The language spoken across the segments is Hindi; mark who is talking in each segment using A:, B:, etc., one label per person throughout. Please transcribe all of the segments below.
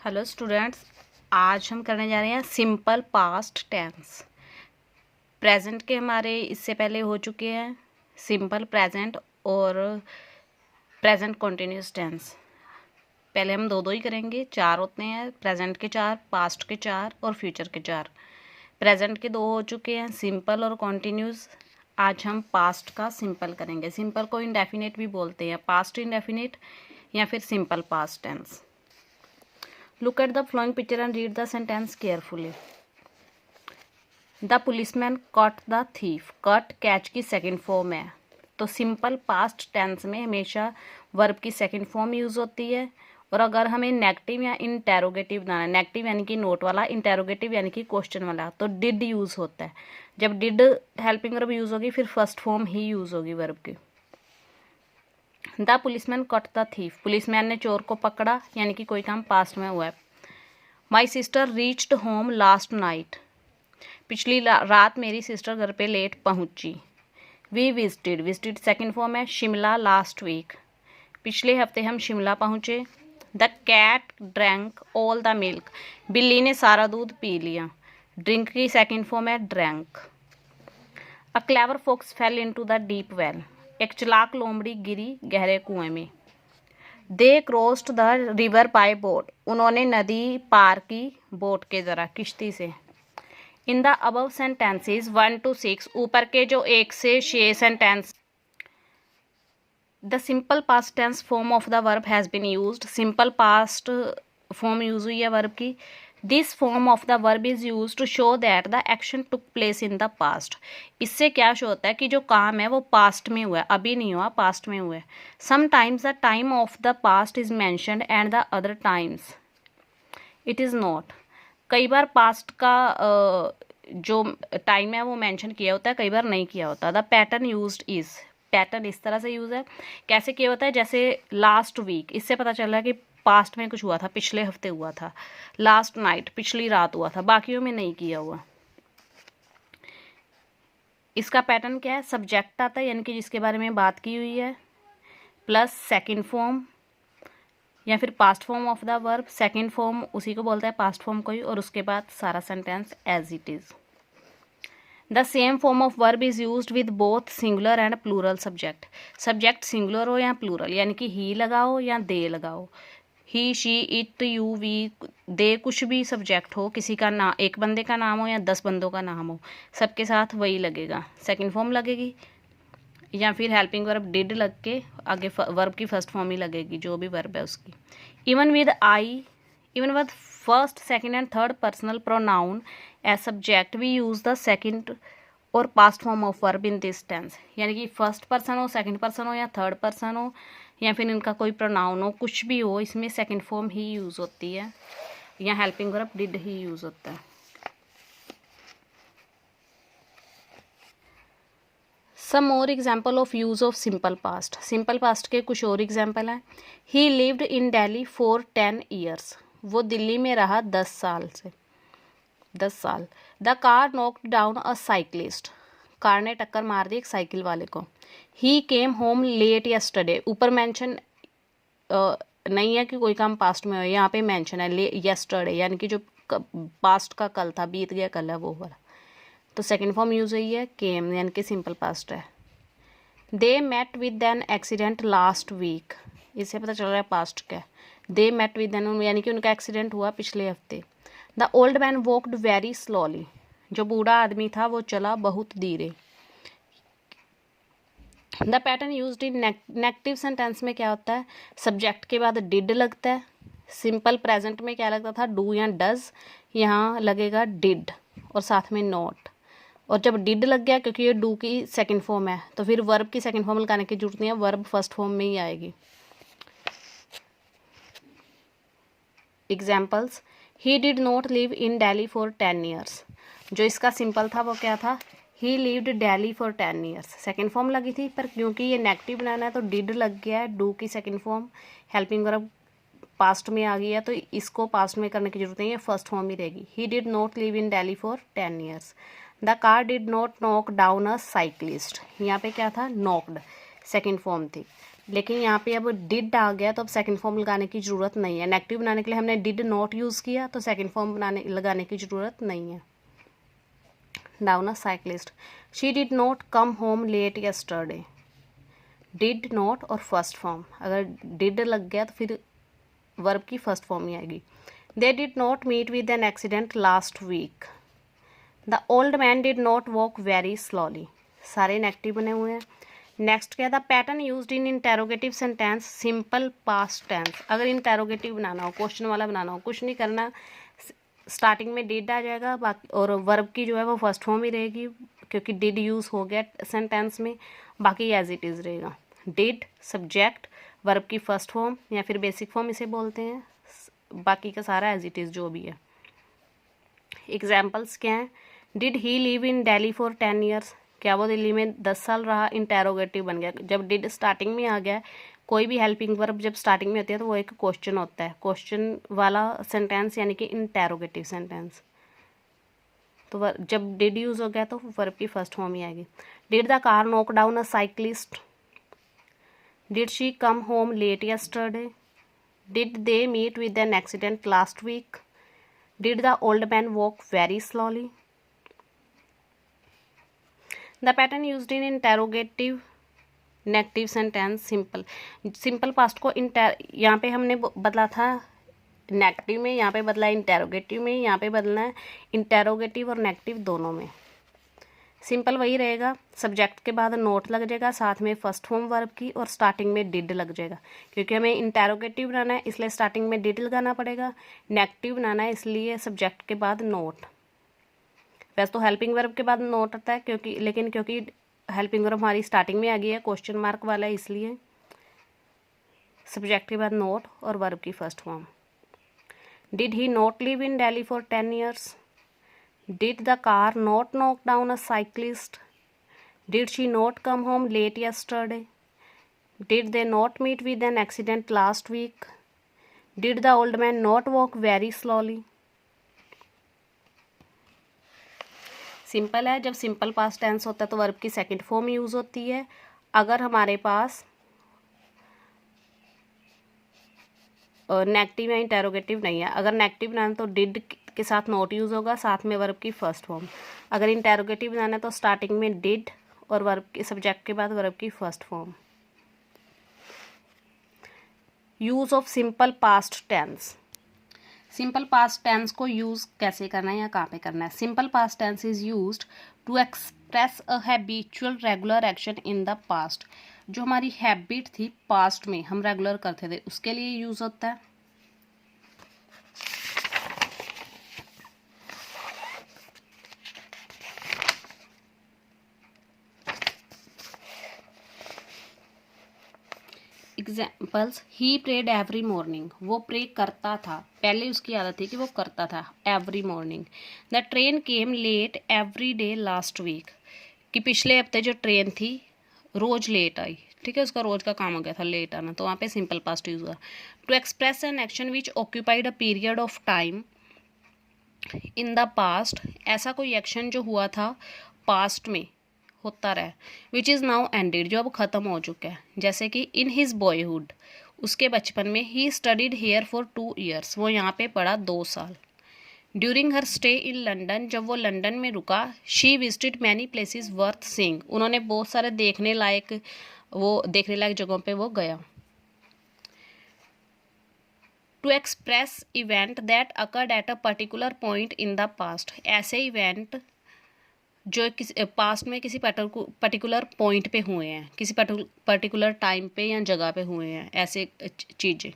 A: हेलो स्टूडेंट्स, आज हम करने जा रहे हैं सिंपल पास्ट टेंस। प्रेजेंट के हमारे इससे पहले हो चुके हैं सिंपल प्रेजेंट और प्रेजेंट कंटिन्यूस टेंस। पहले हम दो ही करेंगे, 4 होते हैं, प्रेजेंट के 4, पास्ट के 4 और फ्यूचर के 4। प्रेजेंट के 2 हो चुके हैं, सिंपल और कंटिन्यूस। आज हम पास्ट का सिंपल करेंगे। सिंपल को इंडेफिनिट भी बोलते हैं, पास्ट इंडेफिनिट या फिर simple past tense. Look at the following picture and read the sentence carefully. The policeman caught the thief. Caught catch की सेकेंड फॉर्म है, तो सिंपल पास्ट टेंस में हमेशा वर्ब की सेकेंड फॉर्म यूज़ होती है। और अगर हमें नेगेटिव या इंटेरोगेटिव बनाना है, नेगेटिव यानी कि नोट वाला, इंटेरोगेटिव यानी कि क्वेश्चन वाला, तो डिड यूज़ होता है। जब डिड हेल्पिंग वर्ब यूज़ होगी फिर फर्स्ट फॉर्म ही यूज़ होगी वर्ब की। The policeman caught the thief. Policeman ने चोर को पकड़ा, यानी कि कोई काम पास्ट में हुआ है। My sister reached home last night. पिछली रात मेरी सिस्टर घर पे लेट पहुंची। We visited. Visited second form है, शिमला लास्ट वीक। पिछले हफ्ते हम शिमला पहुंचे। The cat drank all the milk. बिल्ली ने सारा दूध पी लिया। ड्रिंक की सेकेंड फॉर्म है drank. A clever fox fell into the deep well. एक चालाक लोमड़ी गिरी गहरे कुएं में। They crossed the river bye boat. उन्होंने नदी पार की बोट के ज़रा, किश्ती से। In the above sentences 1 to 6, ऊपर के जो 1 से 6 sentence, the simple past tense form of the verb has been used. Simple past form use हुई है वर्ब की। This form of the verb is use to show that the action took place in the past. इससे क्या शो होता है कि जो काम है वो पास्ट में हुआ है, अभी नहीं हुआ, पास्ट में हुआ है। Sometimes the time of the past is mentioned and the other times it is not. कई बार पास्ट का जो टाइम है वो मेंशन किया होता है, कई बार नहीं किया होता। The pattern used is. Pattern इस तरह से यूज है, कैसे किया होता है, जैसे लास्ट वीक, इससे पता चल रहा है कि पास्ट में कुछ हुआ था, पिछले हफ्ते हुआ था। लास्ट नाइट, पिछली रात हुआ था, बाकियों में नहीं किया हुआ। इसका पैटर्न क्या है, सब्जेक्ट आता है यानी कि जिसके बारे में बात की हुई है, प्लस सेकेंड फॉर्म या फिर past form of the verb. Second form उसी को बोलता है, पास्ट फॉर्म को ही, और उसके बाद सारा sentence as it is. The same form of verb is used with both singular and plural subject. Subject singular हो या प्लूरल, यानी कि ही लगाओ या दे लगाओ, ही, शी, इट, यू, वी, दे, कुछ भी सब्जेक्ट हो, किसी का नाम, एक बंदे का नाम हो या 10 बंदों का नाम हो, सबके साथ वही लगेगा, सेकेंड फॉर्म लगेगी, या फिर हेल्पिंग वर्ब डिड लग के आगे वर्ब की फर्स्ट फॉर्म ही लगेगी, जो भी वर्ब है उसकी। Even with I, even with first, second and third personal pronoun as subject we use the second और past form of verb in this tense. यानी कि फर्स्ट पर्सन हो, सेकेंड पर्सन हो या थर्ड पर्सन हो, या फिर इनका कोई प्रोनाउन हो, कुछ भी हो, इसमें सेकेंड फॉर्म ही यूज़ होती है, या हेल्पिंग वर्ब डिड ही यूज़ होता है। Some more example of use of simple past. Simple past के कुछ और एग्जाम्पल हैं। He lived in Delhi for 10 years। वो दिल्ली में रहा 10 साल से, 10 साल। The car knocked down a cyclist. Car ने टक्कर मार दी एक साइकिल वाले को। ही केम होम लेट यस्टरडे। ऊपर मेंशन नहीं है कि कोई काम पास्ट में हो, यहाँ पे मेंशन है यस्टरडे, यानी कि जो पास्ट का कल था, बीत गया कल है, वो वाला। तो सेकेंड फॉर्म यूज हुई है केम, यानी कि सिंपल पास्ट है। They met with an accident last week. इससे पता चल रहा है पास्ट का। दे मेट विद एन, यानी कि उनका एक्सीडेंट हुआ पिछले हफ्ते। The old man walked very slowly. जो बूढ़ा आदमी था वो चला बहुत धीरे। The pattern used in negative sentence में क्या होता है, सब्जेक्ट के बाद डिड लगता है। सिंपल प्रेजेंट में क्या लगता था, डू या डज, यहाँ लगेगा डिड और साथ में नॉट। और जब डिड लग गया, क्योंकि ये डू की सेकंड फॉर्म है, तो फिर वर्ब की सेकंड फॉर्म लगाने की जरूरत नहीं है, वर्ब फर्स्ट फॉर्म में ही आएगी। Examples, he did not live in Delhi for 10 years। जो इसका सिंपल था वो क्या था, ही lived Delhi for 10 years। Second form लगी थी, पर क्योंकि ये नेगेटिव बनाना है तो डिड लग गया है, डू की second form helping verb past में आ गई है, तो इसको पास्ट में करने की जरूरत नहीं है, फर्स्ट फॉर्म ही रहेगी। He did not live in Delhi for 10 years। The car did not knock down a cyclist. यहाँ पे क्या था, नॉक्ड, सेकेंड फॉर्म थी। लेकिन यहाँ पे अब डिड आ गया तो अब सेकंड फॉर्म लगाने की ज़रूरत नहीं है। नेगेटिव बनाने के लिए हमने डिड नॉट यूज़ किया तो सेकंड फॉर्म लगाने की ज़रूरत नहीं है। Down a cyclist, she did not come home late yesterday. Did not और फर्स्ट फॉर्म, अगर डिड लग गया तो फिर वर्ब की फर्स्ट फॉर्म ही आएगी। They did not meet with an accident last week. The old man did not walk very slowly. सारे नेगेटिव बने हुए हैं। नेक्स्ट क्या, the pattern used in interrogative sentence simple past tense. अगर इंटेरोगेटिव बनाना हो, क्वेश्चन वाला बनाना हो, कुछ नहीं करना, स्टार्टिंग में डिड आ जाएगा, बाकी और वर्ब की जो है वो फर्स्ट फॉर्म ही रहेगी क्योंकि डिड यूज़ हो गया सेंटेंस में, बाकी एज इट इज़ रहेगा। डिड सब्जेक्ट, वर्ब की फर्स्ट फॉर्म या फिर बेसिक फॉर्म इसे बोलते हैं, बाकी का सारा एज इट इज़ जो भी है। एग्जाम्पल्स क्या हैं, did he live in Delhi for 10 years. क्या वो दिल्ली में 10 साल रहा, इंटेरोगेटिव बन गया। जब डिड स्टार्टिंग में आ गया, कोई भी हेल्पिंग वर्ब जब स्टार्टिंग में होती है तो वो एक क्वेश्चन होता है, क्वेश्चन वाला सेंटेंस यानी कि इंटेरोगेटिव सेंटेंस। तो जब डिड यूज़ हो गया तो वर्ब की फर्स्ट फॉर्म ही आएगी। Did the car knock down a cyclist. Did she come home late yesterday. Did they meet with an accident last week. Did the old man walk very slowly. The pattern used in interrogative negative sentence simple. Simple past को यहाँ पे हमने बदला था नेगेटिव में, यहाँ पे बदला इंटेरोगेटिव में, यहाँ पे बदलना है इंटेरोगेटिव और नेगेटिव दोनों में। सिंपल वही रहेगा, सब्जेक्ट के बाद नोट लग जाएगा, साथ में फर्स्ट फॉर्म वर्ब की, और स्टार्टिंग में डिड लग जाएगा क्योंकि हमें इंटेरोगेटिव बनाना है इसलिए स्टार्टिंग में डिड लगाना पड़ेगा। नेगेटिव बनाना है इसलिए सब्जेक्ट के बाद नोट। वैसे तो हेल्पिंग वर्ब के बाद नोट आता है क्योंकि हेल्पिंग वर्ब हमारी स्टार्टिंग में आ गई है, क्वेश्चन मार्क वाला है, इसलिए सब्जेक्ट के बाद नोट और वर्ब की first form. Did he not live in Delhi for 10 years. Did the car not knock down a cyclist. Did she not come home late yesterday. Did they not meet with an accident last week. Did the old man not walk very slowly. Simple है, जब सिंपल पास्ट टेंस होता है तो वर्ब की सेकंड फॉर्म यूज़ होती है। अगर हमारे पास नेगेटिव या इंटेरोगेटिव नहीं है, अगर नेगेटिव बनाना तो डिड के साथ नोट यूज़ होगा, साथ में वर्ब की फर्स्ट फॉर्म। अगर इंटेरोगेटिव बनाना है तो स्टार्टिंग में डिड और वर्ब के सब्जेक्ट के बाद वर्ब की first form. Use of simple past tense. Simple past tense को यूज़ कैसे करना है या कहाँ पे करना है। Simple past tense is used to express a habitual regular action in the past. जो हमारी हैबिट थी पास्ट में हम रेगुलर करते थे उसके लिए यूज़ होता है। Examples, he prayed every morning. वो प्रे करता था, पहले उसकी आदत थी कि वो करता था every morning. The train came late every day last week. कि पिछले हफ्ते जो ट्रेन थी रोज़ लेट आई, ठीक है, उसका रोज़ का काम हो गया था लेट आना, तो वहाँ पे सिंपल पास्ट यूज़ हुआ। To express an action which occupied a period of time in the past. ऐसा कोई एक्शन जो हुआ था पास्ट में होता रहा, विच इज़ नाउ एंडेड, जो अब ख़त्म हो चुका है। जैसे कि इन हिज बॉयहुड, उसके बचपन में, he studied here for 2 years, वो यहाँ पे पढ़ा 2 साल। During her stay in London, जब वो लंदन में रुका, she visited many places worth seeing, उन्होंने बहुत सारे देखने लायक जगहों पे वो गया। To express event that occurred at a particular point in the past, ऐसे इवेंट जो किसी पास्ट में किसी पर्टिकुलर पॉइंट पे हुए हैं, किसी पर्टिकुलर टाइम पे या जगह पे हुए हैं, ऐसे चीज़ें।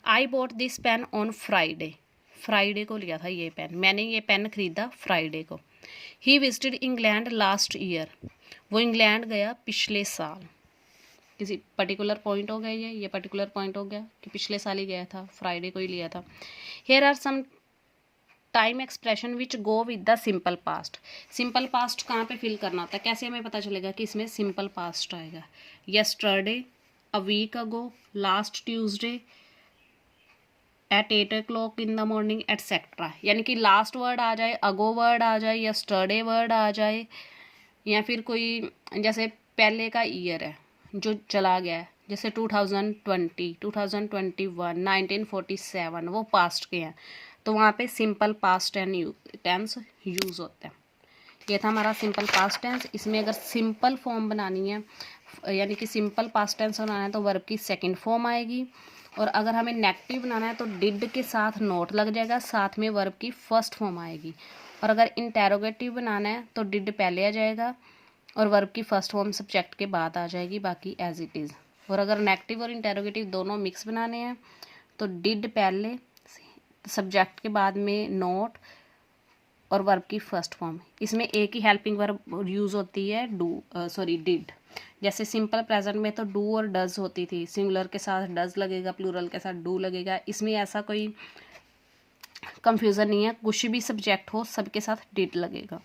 A: I bought this pain on Friday, Friday को लिया था ये पेन, मैंने ये पेन खरीदा फ्राइडे को। He visited England last year, वो इंग्लैंड गया पिछले साल। किसी पर्टिकुलर पॉइंट हो गया, ये पर्टिकुलर पॉइंट हो गया कि पिछले साल ही गया था, फ्राइडे को ही लिया था। Here are some time expression which go with the simple past. Simple past कहाँ पे फिल करना होता है, कैसे हमें पता चलेगा कि इसमें सिंपल पास्ट आएगा। Yesterday, a week ago, last Tuesday, at 8 o'clock in the morning, etcetera. यानी कि लास्ट वर्ड आ जाए, अगो वर्ड आ जाए, यस्टरडे वर्ड आ जाए, या फिर कोई जैसे पहले का ईयर है जो चला गया है, जैसे 2020, 2021, 1947 वो पास्ट के हैं, तो वहाँ पे सिंपल पास्ट टेंस यूज़ होता है। ये था हमारा सिंपल पास्ट टेंस। इसमें अगर सिंपल फॉर्म बनानी है, यानी कि सिंपल पास्ट टेंस बनाना है, तो वर्ब की सेकंड फॉर्म आएगी। और अगर हमें नेगेटिव बनाना है तो डिड के साथ नोट लग जाएगा, साथ में वर्ब की फर्स्ट फॉर्म आएगी। और अगर इंटेरोगेटिव बनाना है तो डिड पहले आ जाएगा और वर्ब की फर्स्ट फॉर्म सब्जेक्ट के बाद आ जाएगी, बाकी एज इट इज़। और अगर नेगेटिव और इंटेरोगेटिव दोनों मिक्स बनाने हैं तो डिड पहले, सब्जेक्ट के बाद में नोट और वर्ब की फर्स्ट फॉर्म। इसमें एक ही हेल्पिंग वर्ब यूज़ होती है, डिड। जैसे सिंपल प्रेजेंट में तो डू और डज होती थी, सिंगुलर के साथ डज लगेगा, प्लूरल के साथ डू लगेगा। इसमें ऐसा कोई कंफ्यूजन नहीं है, कुछ भी सब्जेक्ट हो सबके साथ डिड लगेगा।